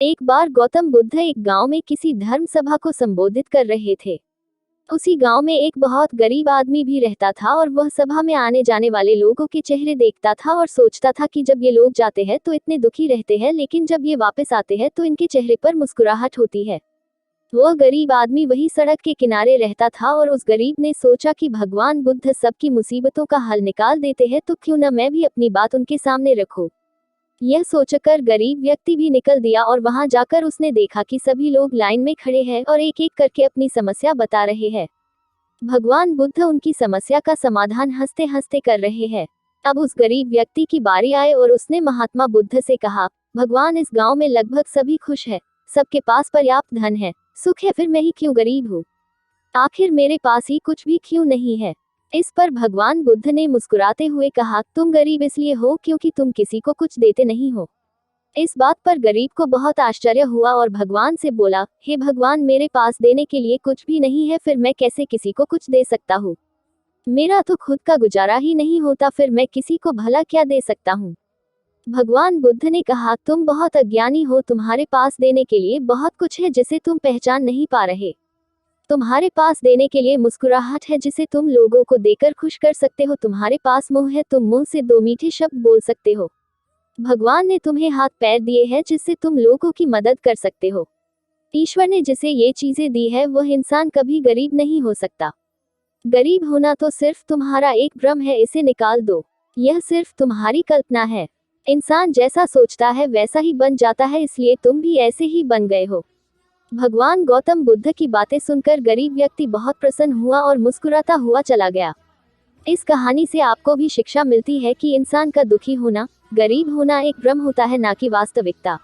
एक बार गौतम बुद्ध एक गांव में किसी धर्म सभा को संबोधित कर रहे थे। उसी गांव में एक बहुत गरीब आदमी भी रहता था और वह सभा में आने जाने वाले लोगों के चेहरे देखता था और सोचता था कि जब ये लोग जाते हैं तो इतने दुखी रहते हैं, लेकिन जब ये वापस आते हैं तो इनके चेहरे पर मुस्कुराहट होती है। वह गरीब आदमी वही सड़क के किनारे रहता था और उस गरीब ने सोचा कि भगवान बुद्ध सबकी मुसीबतों का हल निकाल देते हैं, तो क्यों न मैं भी अपनी बात उनके सामने रखूं। यह सोचकर गरीब व्यक्ति भी निकल दिया और वहां जाकर उसने देखा कि सभी लोग लाइन में खड़े हैं और एक एक करके अपनी समस्या बता रहे हैं। भगवान बुद्ध उनकी समस्या का समाधान हंसते हंसते कर रहे हैं। अब उस गरीब व्यक्ति की बारी आए और उसने महात्मा बुद्ध से कहा, भगवान, इस गांव में लगभग सभी खुश है, सबके पास पर्याप्त धन है, सुख है, फिर मैं ही क्यों गरीब हूँ? आखिर मेरे पास ही कुछ भी क्यों नहीं है? इस पर भगवान बुद्ध ने मुस्कुराते हुए कहा, तुम गरीब इसलिए हो क्योंकि तुम किसी को कुछ देते नहीं हो। इस बात पर गरीब को बहुत आश्चर्य हुआ और भगवान से बोला, हे भगवान, मेरे पास देने के लिए कुछ भी नहीं है, फिर मैं कैसे किसी को कुछ दे सकता हूँ? मेरा तो खुद का गुजारा ही नहीं होता, फिर मैं किसी को भला क्या दे सकता हूँ? भगवान बुद्ध ने कहा, तुम बहुत अज्ञानी हो, तुम्हारे पास देने के लिए बहुत कुछ है जिसे तुम पहचान नहीं पा रहे। तुम्हारे पास देने के लिए मुस्कुराहट है जिसे तुम लोगों को देकर खुश कर सकते हो, तुम्हारे पास मुंह है, तुम मुंह से दो मीठे शब्द बोल सकते हो। भगवान ने तुम्हें हाथ पैर दिए हैं जिससे तुम लोगों की मदद कर सकते हो। ईश्वर ने जिसे ये चीजें दी है वह इंसान कभी गरीब नहीं हो सकता। गरीब होना तो सिर्फ तुम्हारा एक भ्रम है, इसे निकाल दो। यह सिर्फ तुम्हारी कल्पना है। इंसान जैसा सोचता है वैसा ही बन जाता है, इसलिए तुम भी ऐसे ही बन गए हो। भगवान गौतम बुद्ध की बातें सुनकर गरीब व्यक्ति बहुत प्रसन्न हुआ और मुस्कुराता हुआ चला गया। इस कहानी से आपको भी शिक्षा मिलती है कि इंसान का दुखी होना, गरीब होना एक भ्रम होता है, ना कि वास्तविकता।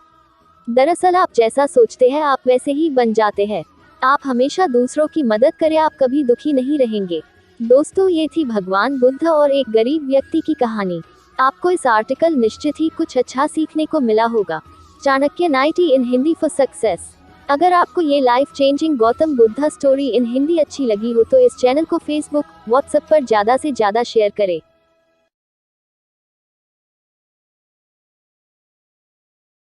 दरअसल आप जैसा सोचते हैं आप वैसे ही बन जाते हैं। आप हमेशा दूसरों की मदद करें, आप कभी दुखी नहीं रहेंगे। दोस्तों, ये थी भगवान बुद्ध और एक गरीब व्यक्ति की कहानी। आपको इस आर्टिकल निश्चित ही कुछ अच्छा सीखने को मिला होगा। चाणक्य 90 इन हिंदी फॉर सक्सेस। अगर आपको ये life changing Gautam Buddha story in Hindi अच्छी लगी हो तो इस चैनल को फेसबुक, व्हाट्सएप पर ज़्यादा से ज़्यादा शेयर करें।